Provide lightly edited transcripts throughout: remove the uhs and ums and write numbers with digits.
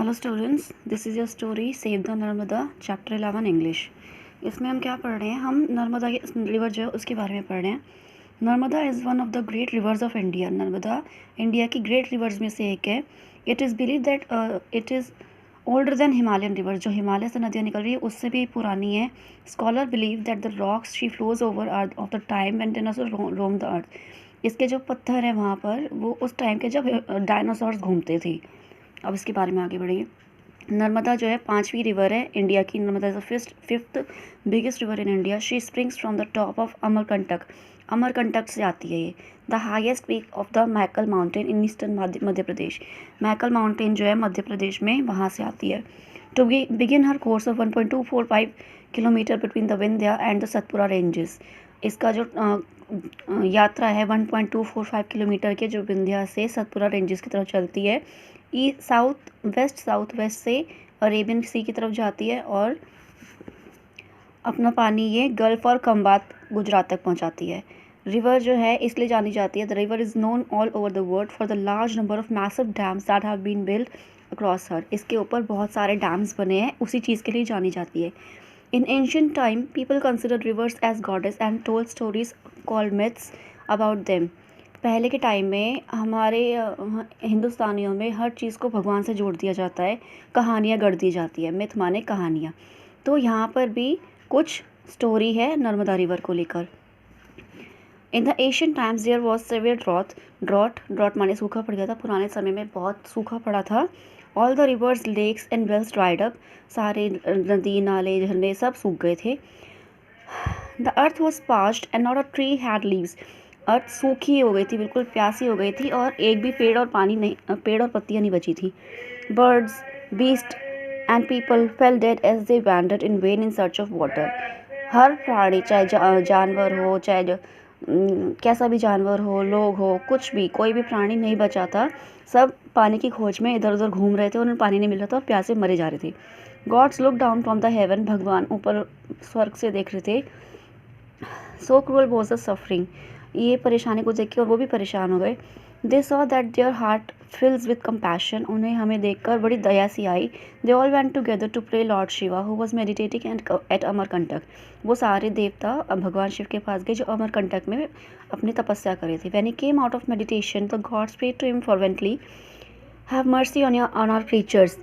Hello students, this is your story save the Narmada chapter 11 English. इसमें हम क्या पढ़ रहे हैं? हम नर्मदा रिवर जो है उसके बारे में पढ़ रहे हैं। Narmada is one of the great reverse of India. Narmada India की ग्रेट रिवर्स में से एक है। It is believe that it is older than Himalayan river. जो हिमालय से नदियाँ निकल रही है उससे भी पुरानी है। Scholar believe that the rocks she flows over earth of the time when dinosaur Rome the earth. इसके जो पत्थर हैं वहाँ पर वो उस टाइम के जब डायनासोर्स घूमते थे। अब इसके बारे में आगे बढ़िए। नर्मदा जो है 5वीं रिवर है इंडिया की। Narmada is the fifth biggest river in India. She springs from the top of Amarkantak. Amarkantak से आती है ये। The highest peak of the Maikal mountain in eastern Madhya Pradesh. Maikal mountain जो है मध्य प्रदेश में, वहाँ से आती है। To begin her course of 1.245 kilometre between the Vindhya and the Satpura ranges. इसका जो यात्रा है 1.245 किलोमीटर के, जो विंध्या से सतपुरा रेंजेस की तरफ चलती है। साउथ वेस्ट से अरेबियन सी की तरफ जाती है और अपना पानी ये गल्फ और खंबात गुजरात तक पहुंचाती है। रिवर जो है इसलिए जानी जाती है, the river is known all over the world for the large number of massive dams that have been built across her. इसके ऊपर बहुत सारे डैम्स बने हैं, उसी चीज़ के लिए जानी जाती है। In ancient time people consider rivers as goddess and told stories called myths about them. पहले के टाइम में हमारे हिंदुस्तानियों में हर चीज़ को भगवान से जोड़ दिया जाता है, कहानियाँ गढ़ दी जाती है। मिथ माने कहानियाँ। तो यहाँ पर भी कुछ स्टोरी है नर्मदा रिवर को लेकर। In the Asian times there was severe drought माने सूखा पड़ गया था। पुराने समय में बहुत सूखा पड़ा था। All the rivers lakes and wells dried up. सारे नदी नाले झरने सब सूख गए थे। The earth was parched and not a tree had leaves. Earth सूखी हो गई थी, बिल्कुल प्यासी हो गई थी और एक भी पेड़ और पत्तियां नहीं बची थी। Birds, beast and people fell dead as they wandered in vain in search of water. हर प्राणी, चाहे जानवर हो, चाहे कैसा भी जानवर हो, लोग हो, कुछ भी, कोई भी प्राणी नहीं बचा था। सब पानी की खोज में इधर उधर घूम रहे थे, उन्हें पानी नहीं मिल रहा था और प्यासे मरे जा रहे थे। Gods look down from the heaven. भगवान ऊपर स्वर्ग से देख रहे थे। So cruel was the suffering. ये परेशानी को देख के और वो भी परेशान हो गए। They saw that their heart fills with compassion. उन्हें हमें देखकर बड़ी दया सी आई। They all went together to pray lord Shiva who was meditating at Amarkantak. वो सारे देवता भगवान शिव के पास गए जो अमरकंटक में अपनी तपस्या करे थे। When he came out of meditation the gods prayed to him fervently, have mercy on our creatures.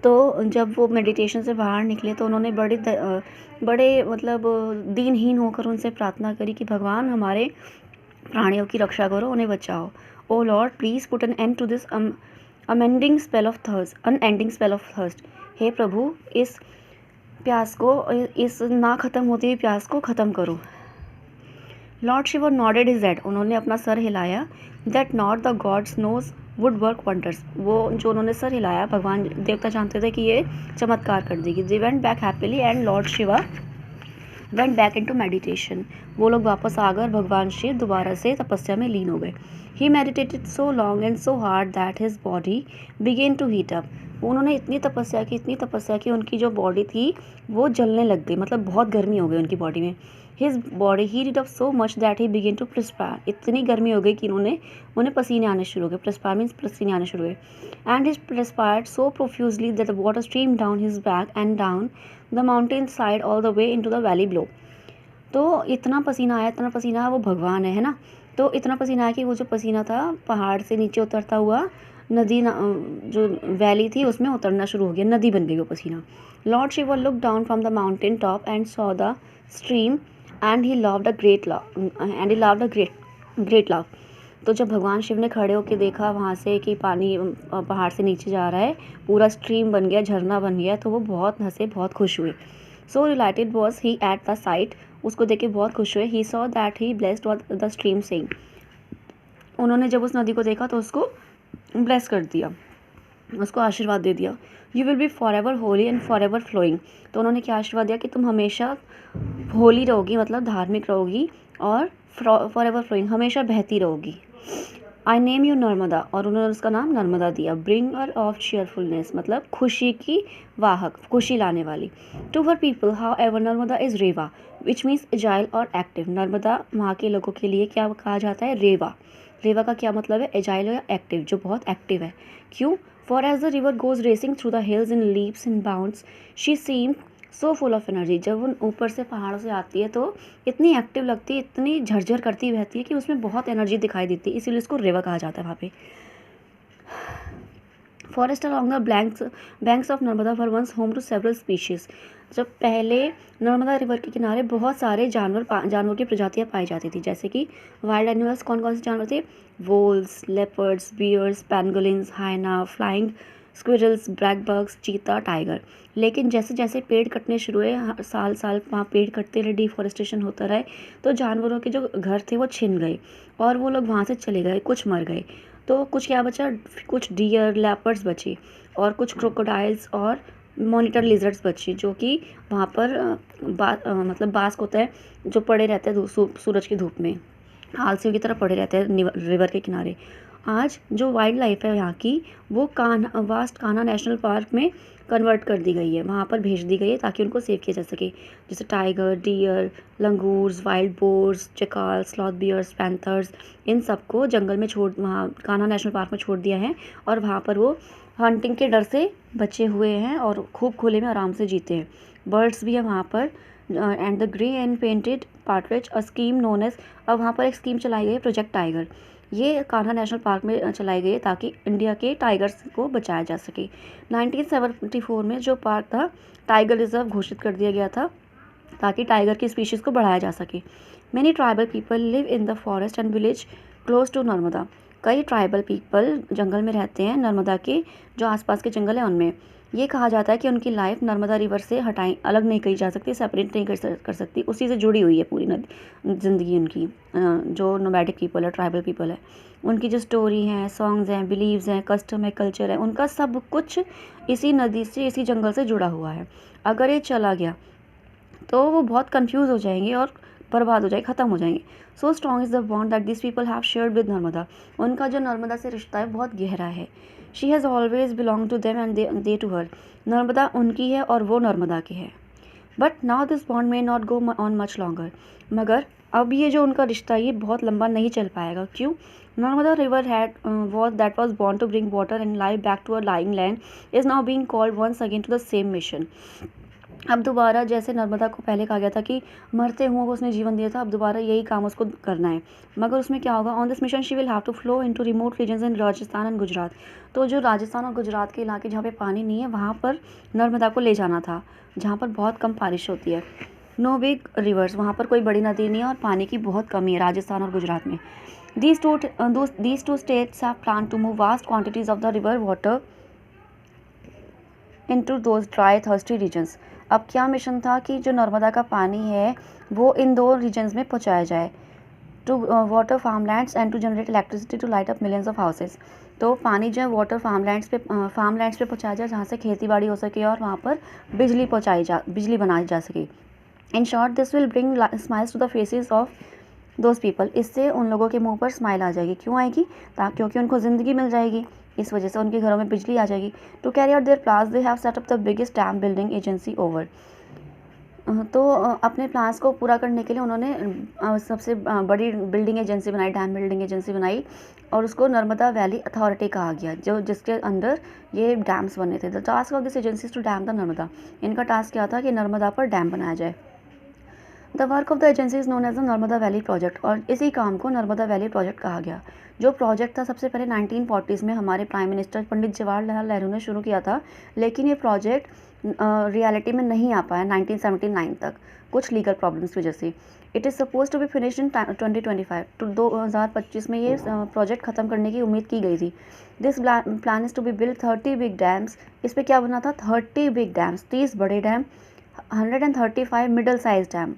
तो जब वो मेडिटेशन से बाहर निकले तो उन्होंने बड़े मतलब दीनहीन होकर उनसे प्रार्थना करी कि भगवान हमारे प्राणियों की रक्षा करो, उन्हें बचाओ। O lord please put an end to this unending spell of thirst. हे प्रभु, इस प्यास को, इस ना ख़त्म होती हुई प्यास को ख़त्म करो। Lord Shiva nodded his head. उन्होंने अपना सर हिलाया। That nod the gods knows would work wonders. वो जो उन्होंने सर हिलाया, भगवान देवता जानते थे कि ये चमत्कार कर देगी। They went back happily and Lord Shiva went back into meditation. वो लोग वापस आकर भगवान शिव दोबारा से तपस्या में लीन हो गए। He meditated so long and so hard that his body began to heat up. उन्होंने इतनी तपस्या की उनकी जो बॉडी थी वो जलने लग गई, मतलब बहुत गर्मी हो गई उनकी बॉडी में। His body heated up so much that he began to perspire. इतनी गर्मी हो गई कि उन्हें पसीने आने शुरू हो गए। परस्पायर मीन्स पसीने आने शुरू हो गए। And his perspired so profusely that the water stream down his back and down the mountain side all the way into the valley below. तो इतना पसीना आया, वो भगवान है ना। तो इतना पसीना आया कि वो जो पसीना था पहाड़ से नीचे उतरता हुआ नदी जो वैली थी उसमें उतरना शुरू हो गया, नदी बन गई वो पसीना। Lord Shiva look down from the mountain top and saw the stream and he loved a great love. तो जब भगवान शिव ने खड़े होकर देखा वहाँ से कि पानी पहाड़ से नीचे जा रहा है, पूरा स्ट्रीम बन गया, झरना बन गया, तो वो बहुत हंसे, बहुत खुश हुए। सो related was he at the site. उसको देख के बहुत खुश हुए। He saw that he blessed the stream saying. उन्होंने जब उस नदी को देखा तो उसको ब्लेस कर दिया, उसको आशीर्वाद दे दिया। You will be for ever holy and for ever flowing. तो उन्होंने क्या आशीर्वाद दिया कि तुम हमेशा होली रहोगी, मतलब धार्मिक रहोगी, और फॉर एवर फ्लोइंग, हमेशा बहती रहोगी। आई नेम यू नर्मदा, और उन्होंने उसका नाम नर्मदा दिया। ब्रिंगर ऑफ चीयरफुलनेस, मतलब खुशी की वाहक, खुशी लाने वाली। To her people however Narmada is Reva which means agile और एक्टिव। नर्मदा वहाँ के लोगों के लिए क्या कहा जाता है? रेवा। रेवा का क्या मतलब है? एजाइल या एक्टिव, जो बहुत एक्टिव है। क्यों? For as the river goes racing through the hills in leaps and bounds she seem so full of energy. जब वो ऊपर से पहाड़ों से आती है तो इतनी एक्टिव लगती है, इतनी झरझर करती बहती है कि उसमें बहुत एनर्जी दिखाई देती है, इसीलिए उसको रिवर कहा जाता है वहाँ पे। Forest along the banks of Narmada were once home to several species. जब पहले नर्मदा रिवर के किनारे बहुत सारे जानवर की प्रजातियाँ पाई जाती थी, जैसे कि वाइल्ड एनिमल्स कौन कौन से जानवर थे? Wolves, leopards, bears, pangolins, hyena, flying squirrels, black bucks, cheetah, tiger. लेकिन जैसे जैसे पेड़ कटने शुरू हुए, साल साल वहाँ पेड़ कटते रहे, डिफॉरेस्टेशन होता रहे, तो जानवरों के जो घर थे वो छिन गए और वो लोग वहाँ से चले गए, कुछ मर गए। तो कुछ क्या बचा? कुछ डियर, लेपर्ड्स बचे और कुछ क्रोकोडाइल्स और मॉनिटर लिजर्ड्स बचे, जो कि वहाँ पर मतलब बास्क होता है जो पड़े रहते हैं सूरज की धूप में, आलसियों की तरह पड़े रहते हैं रिवर के किनारे। आज जो वाइल्ड लाइफ है यहाँ की, वो वास्ट कान्हा नेशनल पार्क में कन्वर्ट कर दी गई है, वहाँ पर भेज दी गई है ताकि उनको सेव किया जा सके। जैसे tiger, deer, langurs, wild boars, jackal, sloth bears, panthers, इन सबको जंगल में वहाँ कान्हा नेशनल पार्क में छोड़ दिया है और वहाँ पर वो हंटिंग के डर से बचे हुए हैं और खूब खुले में आराम से जीते हैं। बर्ड्स भी है वहाँ पर। And the grey and painted partridge, a scheme known as, अब वहाँ पर एक स्कीम चलाई गई है, प्रोजेक्ट टाइगर। ये कान्हा नेशनल पार्क में चलाई गई है ताकि इंडिया के टाइगर्स को बचाया जा सके। 1974 में जो पार्क था, टाइगर रिजर्व घोषित कर दिया गया था ताकि टाइगर की स्पीशीज़ को बढ़ाया जा सके। Many tribal people live in the forest and village close to Narmada. कई ट्राइबल पीपल जंगल में रहते हैं, नर्मदा के जो आसपास के जंगल हैं उनमें। ये कहा जाता है कि उनकी लाइफ नर्मदा रिवर से अलग नहीं कही जा सकती, सेपरेट नहीं कर सकती, उसी से जुड़ी हुई है पूरी ज़िंदगी उनकी। जो नोमैडिक पीपल है, ट्राइबल पीपल है, उनकी जो स्टोरी हैं, सॉन्ग्स हैं, बिलीव्स हैं, कस्टम है, कल्चर है, उनका सब कुछ इसी नदी से, इसी जंगल से जुड़ा हुआ है। अगर ये चला गया तो वो बहुत कंफ्यूज हो जाएंगे और बर्बाद हो जाएंगे, ख़त्म हो जाएंगे। So strong is the bond that this people have shared with Narmada. उनका जो नर्मदा से रिश्ता है बहुत गहरा है। She has always belong to them and they to her. Narmada उनकी है और वो नर्मदा की है। But now this bond may not go on much longer. मगर अब ये जो उनका रिश्ता ये बहुत लंबा नहीं चल पाएगा। क्यों? Narmada river that was born to bring water and life back to a lying land is now being called once again to the same mission. अब दोबारा, जैसे नर्मदा को पहले कहा गया था कि मरते हुओं को उसने जीवन दिया था, अब दोबारा यही काम उसको करना है। मगर उसमें क्या होगा? On this mission she will have to flow into remote regions in Rajasthan and Gujarat. तो जो राजस्थान और गुजरात के इलाके जहाँ पे पानी नहीं है, वहाँ पर नर्मदा को ले जाना था, जहाँ पर बहुत कम बारिश होती है। नो बिग रिवर्स, वहाँ पर कोई बड़ी नदी नहीं है और पानी की बहुत कमी है राजस्थान और गुजरात में। These two states have planned to move vast quantities of the river water into those dry, thirsty regions. अब क्या मिशन था कि जो नर्मदा का पानी है वो इन दो रीजन्स में पहुंचाया जाए, to water farmlands and to generate electricity to light up millions of houses. तो पानी जो है वाटर फार्मलैंड्स पे पहुंचाया जाए, जहाँ से खेती बाड़ी हो सके और वहाँ पर बिजली बनाई जा सके। In short, this will bring smiles to the faces of those people. इससे उन लोगों के मुंह पर स्माइल आ जाएगी। क्यों आएगी? क्योंकि उनको ज़िंदगी मिल जाएगी, इस वजह से उनके घरों में बिजली आ जाएगी। To carry out their plans they have set up the biggest dam building agency over. तो अपने प्लान्स को पूरा करने के लिए उन्होंने सबसे बड़ी बिल्डिंग एजेंसी बनाई, डैम बिल्डिंग एजेंसी बनाई, और उसको नर्मदा वैली अथॉरिटी कहा गया, जिसके अंदर ये डैम्स बने थे। The task of this agency to dam the Narmada. इनका टास्क क्या था कि नर्मदा पर डैम बनाया जाए। The work of the agency is known as the Narmada valley project, और इसी काम को नर्मदा वैली प्रोजेक्ट कहा गया। जो प्रोजेक्ट था सबसे पहले 1940s में हमारे प्राइम मिनिस्टर पंडित जवाहरलाल नेहरू ने शुरू किया था, लेकिन ये प्रोजेक्ट रियलिटी में नहीं आ पाया 1979 तक, कुछ लीगल प्रॉब्लम्स की वजह से। It is suppose to be finished in 2025, तो 2025 में ये प्रोजेक्ट ख़त्म करने की उम्मीद की गई थी। This plan is to be build 30 big dams. इस पर क्या बना था? 30 बिग डैम्स, 30 बड़े डैम, 135 मिडल साइज डैम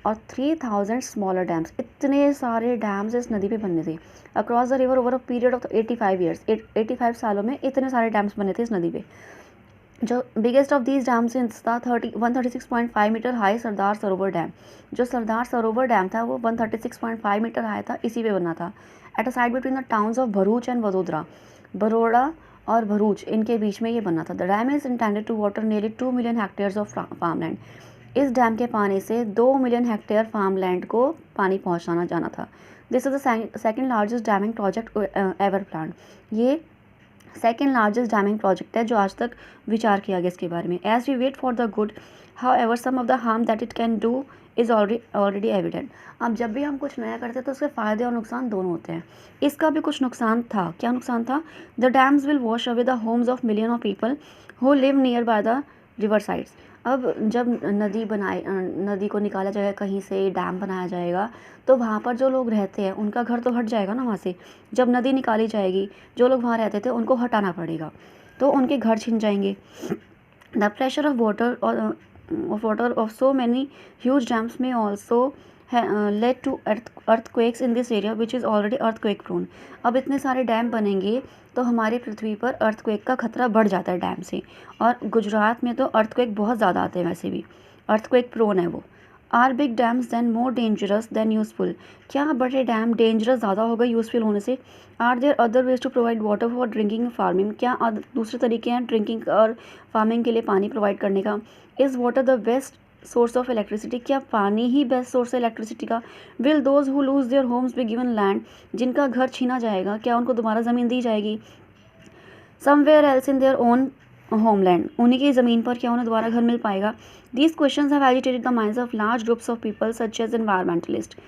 और 3000 स्मॉलर डैम्स। इतने सारे डैम्स इस नदी पे बनने थे across the river over a period of 85 years. 85 सालों में इतने सारे डैम्स बने थे इस नदी पे। जो बिगेस्ट ऑफ दीज डैम्स था 136.5 metre high Sardar Sarovar dam. जो सरदार सरोवर डैम था वो 136.5 मीटर हाई था, इसी पे बना था। At a side between the towns of Bharuch and Vadodara, Baroda और भरूच, इनके बीच में ये बना था। The dam is intended to water nearly 2 million hectares of farmland. इस डैम के पानी से 2 मिलियन हेक्टेयर फार्मलैंड को पानी पहुंचाना जाना था। This is the second largest damming project ever plan. ये सेकेंड लार्जेस्ट डैमिंग प्रोजेक्ट है जो आज तक विचार किया गया इसके बारे में. As we wait for the good, however some of the harm that it can do is already evident. अब जब भी हम कुछ नया करते हैं तो उसके फ़ायदे और नुकसान दोनों होते हैं. इसका भी कुछ नुकसान था. क्या नुकसान था? The dams will wash away the homes of million of people who live near by the river sides. अब जब नदी को निकाला जाएगा कहीं से, डैम बनाया जाएगा, तो वहाँ पर जो लोग रहते हैं उनका घर तो हट जाएगा ना वहाँ से. जब नदी निकाली जाएगी, जो लोग वहाँ रहते थे उनको हटाना पड़ेगा, तो उनके घर छिन जाएंगे. The pressure of water of so many huge dams may also led to earthquakes in this area which is already earthquake prone. अब इतने सारे डैम बनेंगे तो हमारी पृथ्वी पर अर्थक्वेक का खतरा बढ़ जाता है डैम से. और गुजरात में तो अर्थक्वेक बहुत ज़्यादा आते हैं, वैसे भी अर्थक्वेक प्रोन है वो. Are big dams then more dangerous than useful. क्या बड़े डैम डेंजरस ज़्यादा हो गए यूज़फुल होने से? Are there other ways to provide water for drinking farming. क्या दूसरे तरीके हैं ड्रिंकिंग और फार्मिंग के लिए पानी प्रोवाइड करने का? Is water the best source of electricity. क्या पानी ही बेस्ट सोर्स है इलेक्ट्रिसिटी का? Will those who lose their homes be given land. जिनका घर छीना जाएगा क्या उनको दोबारा ज़मीन दी जाएगी? Somewhere else in their own homeland. उन्हीं की ज़मीन पर क्या उन्हें दोबारा घर मिल पाएगा? These questions have agitated the minds of large groups of people such as environmentalist,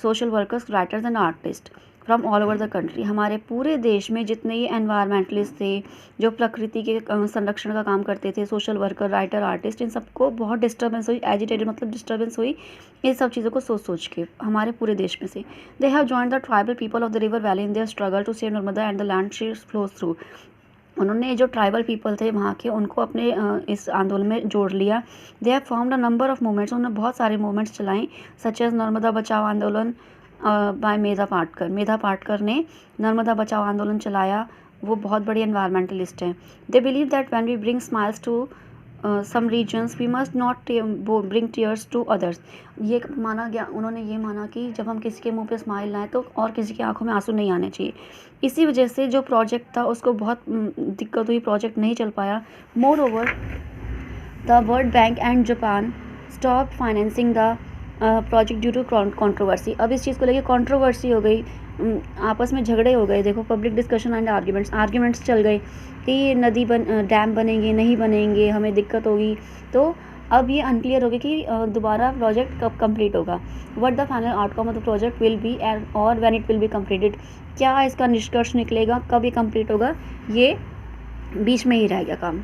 social workers, writers and artist from all over the country. हमारे पूरे देश में जितने ये एनवायरमेंटलिस्ट थे, जो प्रकृति के संरक्षण का काम करते थे, सोशल वर्कर, राइटर, आर्टिस्ट, इन सबको बहुत डिस्टर्बेंस हुई. एजिटेटेड मतलब डिस्टर्बेंस हुई इन सब चीज़ों को सोच के हमारे पूरे देश में से. They have joined the tribal people of the river valley in their struggle to save Narmada and the land she flows through. उन्होंने जो ट्राइबल पीपल थे वहाँ के, उनको अपने इस आंदोलन में जोड़ लिया. They have formed a number of movements. उन्होंने बहुत सारे मूवमेंट्स चलाएं, सच एज नर्मदा बचाओ आंदोलन बाय मेधा पाटकर. मेधा पाटकर ने नर्मदा बचाओ आंदोलन चलाया. वो बहुत बड़ी एनवायरमेंटलिस्ट हैं. They believe that when we bring smiles to some regions we must not bring tears to others. ये माना गया, उन्होंने ये माना कि जब हम किसी के मुंह पे स्माइल लाएं तो और किसी की आंखों में आंसू नहीं आने चाहिए. इसी वजह से जो प्रोजेक्ट था उसको बहुत दिक्कत हुई, प्रोजेक्ट नहीं चल पाया. Moreover the world bank and Japan stop financing the project due to controversy. अब इस चीज़ को लेकर कंट्रोवर्सी हो गई, आपस में झगड़े हो गए. देखो, पब्लिक डिस्कशन एंड आर्ग्यूमेंट्स चल गए कि डैम बनेंगे नहीं बनेंगे, हमें दिक्कत होगी. तो अब ये अनक्लियर हो गया कि दोबारा प्रोजेक्ट कब कंप्लीट होगा. What the final outcome of the project will be और when it will be completed. क्या इसका निष्कर्ष निकलेगा, कब ये कंप्लीट होगा, ये बीच में ही रह गया काम.